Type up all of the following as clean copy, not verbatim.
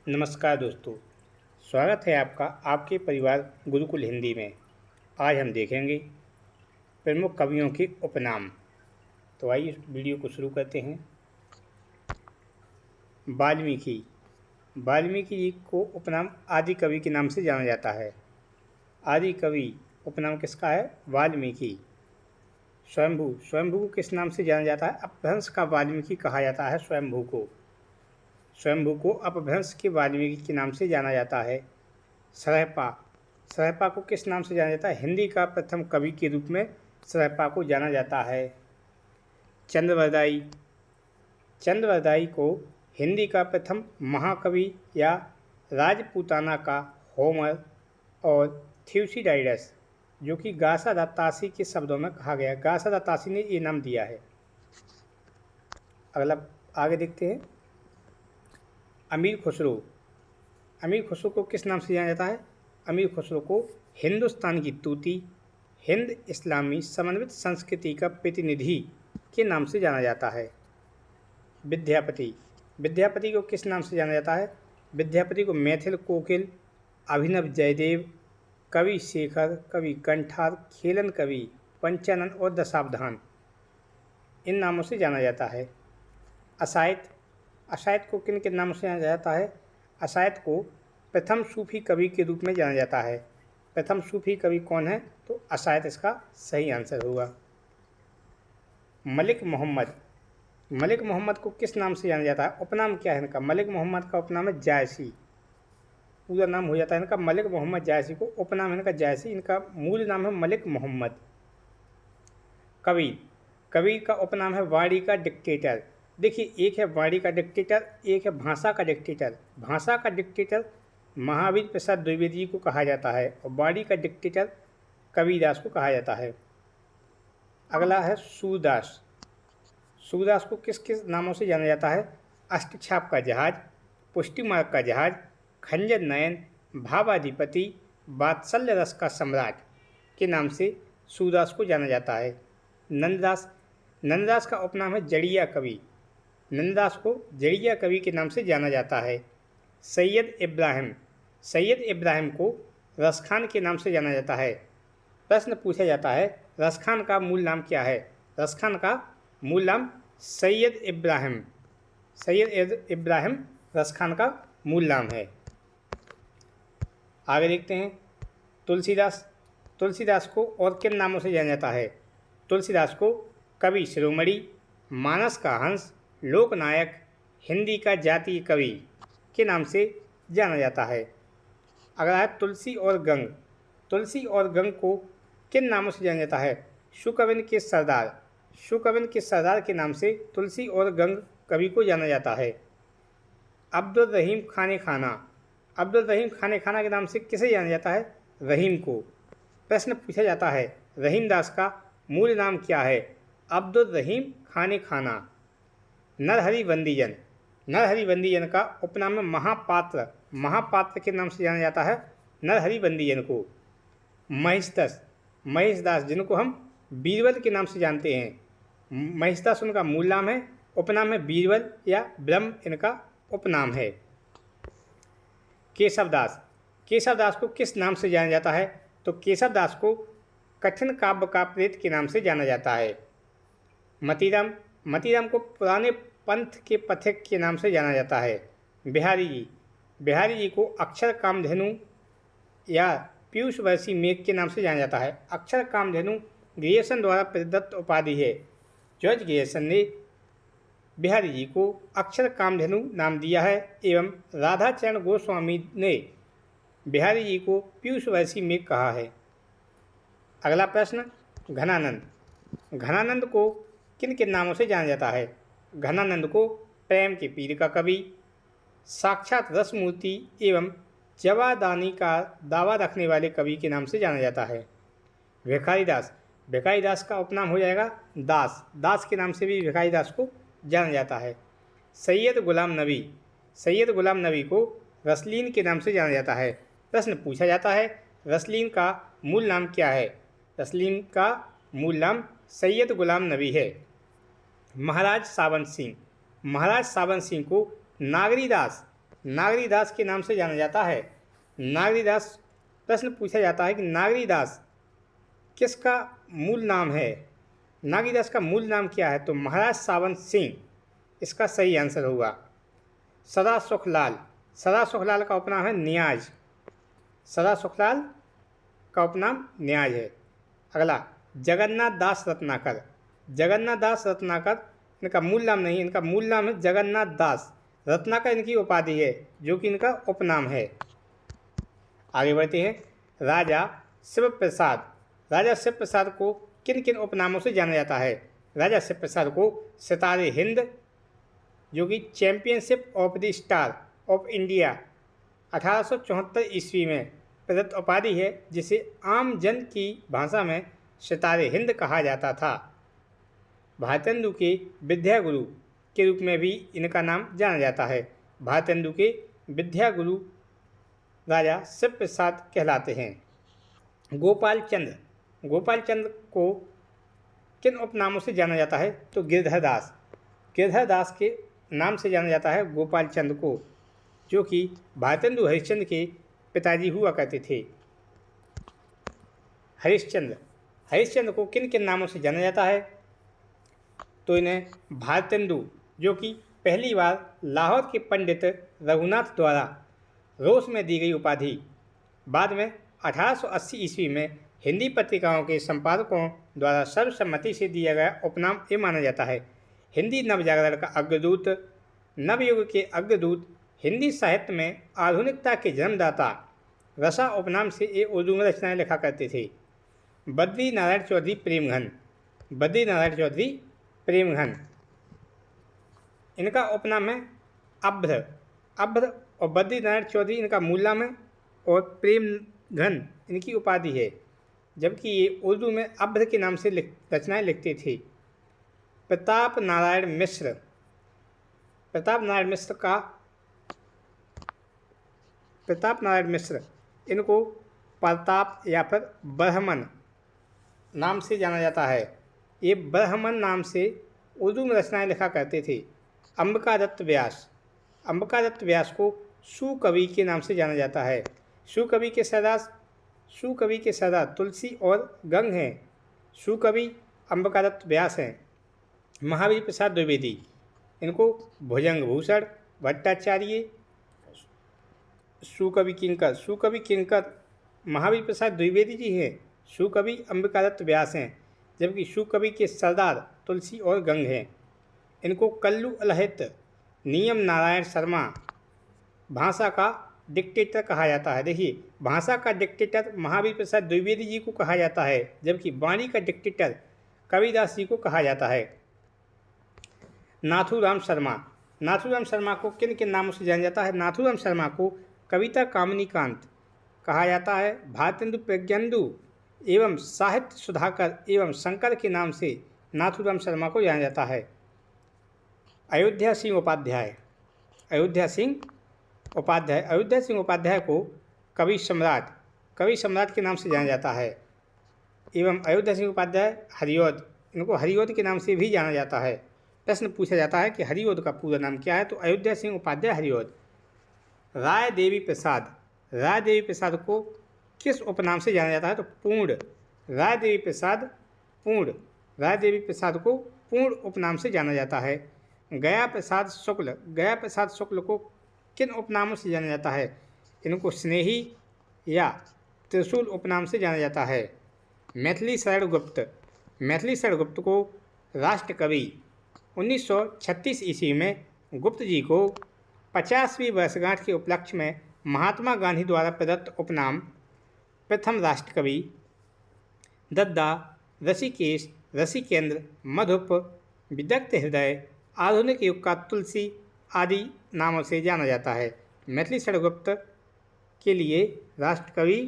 नमस्कार दोस्तों, स्वागत है आपका आपके परिवार गुरुकुल हिंदी में। आज हम देखेंगे प्रमुख कवियों के उपनाम। तो आइए इस वीडियो को शुरू करते हैं। वाल्मीकि। वाल्मीकि जी को उपनाम आदि कवि के नाम से जाना जाता है। आदि कवि उपनाम किसका है? वाल्मीकि। स्वयंभू। स्वयंभू को किस नाम से जाना जाता है? अपभ्रंश का वाल्मीकि कहा जाता है स्वयंभू को। स्वयंभू को अपभ्रंश के वाल्मीकि के नाम से जाना जाता है। सरहपा। सरहपा को किस नाम से जाना जाता है? हिंदी का प्रथम कवि के रूप में सरहपा को जाना जाता है। चंद्रवरदाई। चंद्रवरदाई को हिंदी का प्रथम महाकवि या राजपूताना का होमर और थ्यूसिडाइडस, जो कि गासादातासी के शब्दों में कहा गया। गासादातासी ने ये नाम दिया है। अगला आगे देखते हैं। अमीर खुसरो। अमीर खुसरो को किस नाम से जाना जाता है? अमीर खुसरो को हिंदुस्तान की तूती, हिंद इस्लामी समन्वित संस्कृति का प्रतिनिधि के नाम से जाना जाता है। विद्यापति। विद्यापति को किस नाम से जाना जाता है? विद्यापति को मैथिल कोकिल, अभिनव जयदेव, कवि शेखर, कवि कंठार, खेलन कवि, पंचानन और दशावधान, इन नामों से जाना जाता है। अशायत। अशायत को किन किन नामों से जाना जाता है? अशायत को प्रथम सूफी कवि के रूप में जाना जाता है। प्रथम सूफी कवि कौन है? तो अशायत इसका सही आंसर होगा। मलिक मोहम्मद। मलिक मोहम्मद को किस नाम से जाना जाता है? उपनाम क्या है इनका? मलिक मोहम्मद का उपनाम है जायसी। पूरा नाम हो जाता है इनका मलिक मोहम्मद जायसी, को उपनाम है इनका जायसी। इनका मूल नाम है मलिक मोहम्मद। कबीर। कबीर का उपनाम है वाणी का डिक्टेटर। देखिए, एक है वाणी का डिक्टेटर, एक है भाषा का डिक्टेटर। भाषा का डिक्टेटर महावीर प्रसाद द्विवेदी जी को कहा जाता है और वाणी का डिक्टेटर कबीरदास को कहा जाता है। अगला है सूरदास। सूरदास को किस किस नामों से जाना जाता है? अष्टछाप का जहाज, पुष्टि मार्ग का जहाज, खंजर नयन, भावाधिपति, वात्सल्य रस का सम्राट के नाम से सूरदास को जाना जाता है। नंददास। नंददास का उपनाम है जड़िया कवि। नंददास को जड़िया कवि के नाम से जाना जाता है। सैयद इब्राहिम। सैयद इब्राहिम को रसखान के नाम से जाना जाता है। प्रश्न पूछा जाता है, रसखान का मूल नाम क्या है? रसखान का मूल नाम सैयद इब्राहिम। सैयद इब्राहिम रसखान का मूल नाम है। आगे देखते हैं। तुलसीदास। तुलसीदास को और किन नामों से जाना जाता है? तुलसीदास को कवि शिरोमणि, मानस का हंस, लोकनायक, हिंदी का जातीय कवि के नाम से जाना जाता है। अगला है तुलसी और गंग। तुलसी और गंग को किन नामों से जाना जाता है? शुकविन के सरदार। शुकविन के सरदार के नाम से तुलसी और गंग कवि को जाना जाता है। अब्दुल रहीम खाने खाना। अब्दुल रहीम खाने खाना के नाम से किसे जाना जाता है? रहीम को। प्रश्न पूछा जाता है, रहीमदास का मूल नाम क्या है? अब्दुल रहीम खाने खाना। नरहरि बंदीजन। नरहरि बंदीजन का उपनाम है महापात्र। महापात्र के नाम से जाना जाता है नरहरि बंदीजन को। महेशदास। महेशदास जिनको हम बीरबल के नाम से जानते हैं। महेशदास उनका मूल नाम है, उपनाम है बीरबल या ब्रह्म इनका उपनाम है। केशवदास। केशवदास को किस नाम से जाना जाता है? तो केशवदास को कठिन काव्य का प्रेत के नाम से जाना जाता है। मतीराम। मतीराम को पुराने पंथ के पथिक के नाम से जाना जाता है। बिहारी जी। बिहारी जी को अक्षर कामधेनु या पीयूष वर्षी मेघ के नाम से जाना जाता है। अक्षर कामधेनु ग्रियर्सन द्वारा प्रदत्त उपाधि है। जॉर्ज ग्रियर्सन ने बिहारी जी को अक्षर कामधेनु नाम दिया है एवं राधाचरण गोस्वामी ने बिहारी जी को पीयूष वर्षी मेघ कहा है। अगला प्रश्न, घनानंद। घनानंद को किन किन नामों से जाना जाता है? घनानंद को प्रेम के पीर का कवि, साक्षात रसमूर्ति एवं जवादानी का दावा रखने वाले कवि के नाम से जाना जाता है। भिखारीदास। भिखारीदास का उपनाम हो जाएगा दास। दास के नाम से भी भिखारीदास को जाना जाता है। सैयद गुलाम नबी। सैयद गुलाम नबी को रसलीन के नाम से जाना जाता है। प्रश्न पूछा जाता है, रसलीन का मूल नाम क्या है? रसलीन का मूल नाम सैयद गुलाम नबी है। महाराज सावन सिंह। महाराज सावन सिंह को नागरीदास नागरीदास के नाम से जाना जाता है? नागरीदास, प्रश्न पूछा जाता है कि नागरीदास किसका मूल नाम है? नागरीदास का मूल नाम क्या है? तो महाराज सावंत सिंह इसका सही आंसर होगा। सदा सुखलाल, सदा सुखलाल का उपनाम है नियाज। सदा सुखलाल का उपनाम नियाज है। अगला, जगन्नाथ दास रत्नाकर। जगन्नाथ दास रत्नाकर इनका मूल नाम नहीं, इनका मूल नाम है जगन्नाथ दास। रत्नाकर इनकी उपाधि है जो कि इनका उपनाम है। आगे बढ़ते हैं। राजा शिव प्रसाद, राजा शिव प्रसाद को किन किन उपनामों से जाना जाता है? राजा शिव प्रसाद को सितारे हिंद, जो कि championship of the star of India 1874 ईस्वी में प्रदत्त उपाधि है, जिसे आम जन की भाषा में सितारे हिंद कहा जाता था। भारतेंदु के विद्या गुरु के रूप में भी इनका नाम जाना जाता है। भारतेंदु के विद्या गुरु राजा शिव प्रसाद कहलाते हैं। गोपाल चंद्र, गोपाल चंद्र को किन उपनामों से जाना जाता है? तो गिरधर दास, गिरधर दास के नाम से जाना जाता है गोपाल चंद्र को, जो कि भारतेंदु हरिश्चंद्र के पिताजी हुआ करते थे। हरिश्चंद्र, हरिश्चंद्र को किन किन नामों से जाना जाता है? तो इन्हें भारतेंदु, जो कि पहली बार लाहौर के पंडित रघुनाथ द्वारा रोस में दी गई उपाधि, बाद में 1880 ईस्वी में हिंदी पत्रिकाओं के संपादकों द्वारा सर्वसम्मति से दिया गया उपनाम ये माना जाता है। हिंदी नवजागरण का अग्रदूत, नवयुग के अग्रदूत, हिंदी साहित्य में आधुनिकता के जन्मदाता, रसा उपनाम से ये उर्दू में रचनाएं लिखा करते थे। बद्री नारायण चौधरी प्रेमघन, बद्री नारायण चौधरी प्रेमघन, इनका उपनाम है अभ्र, अभ्र और बद्री नारायण चौधरी इनका मूल नाम है और प्रेमघन इनकी उपाधि है, जबकि ये उर्दू में अभ्र के नाम से रचनाएं लिखते थे। प्रताप नारायण मिश्र, प्रताप नारायण मिश्र का, प्रताप नारायण मिश्र इनको प्रताप या फिर ब्रह्मन नाम से जाना जाता है। ये ब्रह्मन नाम से उर्दू में रचनाएं लिखा करते थे। अंबिका दत्त व्यास, अंबिका दत्त व्यास को सुकवि के नाम से जाना जाता है। सुकवि के सरदार तुलसी और गंग हैं। सुकवि अंबिका दत्त व्यास हैं। महावीर प्रसाद द्विवेदी, इनको भुजंग भूषण भट्टाचार्य, सुकवि किंकर, सुकवि किंकर महावीर प्रसाद द्विवेदी जी हैं। सुकवि अंबिका दत्त व्यास हैं, जबकि सुकवि के सरदार तुलसी और गंग हैं। इनको कल्लू अलहित नियम नारायण शर्मा भाषा का डिक्टेटर कहा जाता है। देखिए, भाषा का डिक्टेटर महावीर प्रसाद द्विवेदी जी को कहा जाता है, जबकि वाणी का डिक्टेटर कबीरदास जी को कहा जाता है। नाथूराम शर्मा, नाथूराम शर्मा को किन किन नामों से जाना जाता है? नाथूराम शर्मा को कविता कामिनी कांत कहा जाता है। भारतेंदु प्रज्ञेंदु एवं साहित्य सुधाकर एवं शंकर के नाम से नाथूराम शर्मा को जाना जाता है। अयोध्या सिंह उपाध्याय, अयोध्या सिंह उपाध्याय, अयोध्या सिंह उपाध्याय को कवि सम्राट, कवि सम्राट के नाम से जाना जाता है। एवं अयोध्या सिंह उपाध्याय हरिऔध, इनको हरिऔध के नाम से भी जाना जाता है। प्रश्न पूछा जाता है कि हरिऔध का पूरा नाम क्या है? तो अयोध्या सिंह उपाध्याय हरिऔध। राय देवी प्रसाद, राय देवी प्रसाद को किस उपनाम से जाना जाता है? तो पूर्ण, राय देवी प्रसाद पूर्ण, राय देवी प्रसाद को पूर्ण उपनाम से जाना जाता है। गया प्रसाद शुक्ल, गया प्रसाद शुक्ल को किन उपनामों से जाना जाता है? इनको स्नेही या त्रिशूल उपनाम से जाना जाता है। मैथिली शरण गुप्त, मैथिली शरण गुप्त को राष्ट्रकवि 1936 ईस्वी में गुप्त जी को 50वीं वर्षगांठ के उपलक्ष्य में महात्मा गांधी द्वारा प्रदत्त उपनाम प्रथम राष्ट्रकवि, दद्दा, ऋषिकेश, ऋषिकेंद्र, मधुप, विदग्ध हृदय, आधुनिक युग का तुलसी आदि नामों से जाना जाता है। मैथिली शरण गुप्त के लिए राष्ट्रकवि,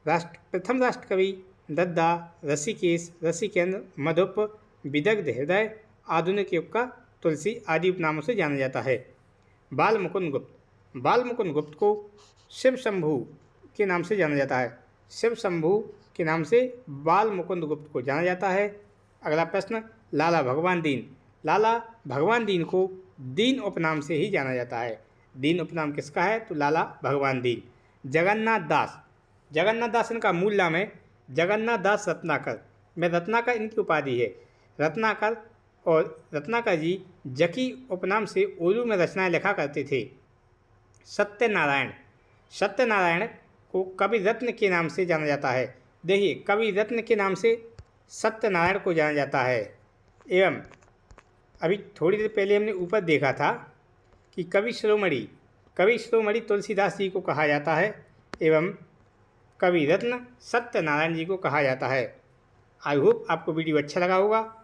प्रथम राष्ट्रकवि दद्दा, ऋषिकेश, ऋषिकेंद्र, मधुप, विदग्ध हृदय, आधुनिक युग का तुलसी आदि उपनामों से जाना जाता है। बाल मुकुंद गुप्त, बाल मुकुंद गुप्त को शिव शंभू के नाम से जाना जाता है। शिव शंभू के नाम से बाल मुकुंद गुप्त को जाना जाता है। अगला प्रश्न, लाला भगवान दीन, लाला भगवान दीन को दीन उपनाम से ही जाना जाता है। दीन उपनाम किसका है? तो लाला भगवान दीन। जगन्नाथ दास, जगन्नाथ दास इनका मूल नाम है जगन्नाथ दास रत्नाकर। में रत्नाकर इनकी उपाधि है। रत्नाकर और रत्नाकर जी जकी उपनाम से उर्दू में रचनाएं लिखा करते थे। सत्यनारायण, सत्यनारायण को कवि रत्न के नाम से जाना जाता है। देखिए, कवि रत्न के नाम से सत्यनारायण को जाना जाता है। एवं अभी थोड़ी देर पहले हमने ऊपर देखा था कि कवि शिरोमणि तुलसीदास जी को कहा जाता है एवं कवि रत्न सत्यनारायण जी को कहा जाता है। आई होप आपको वीडियो अच्छा लगा होगा।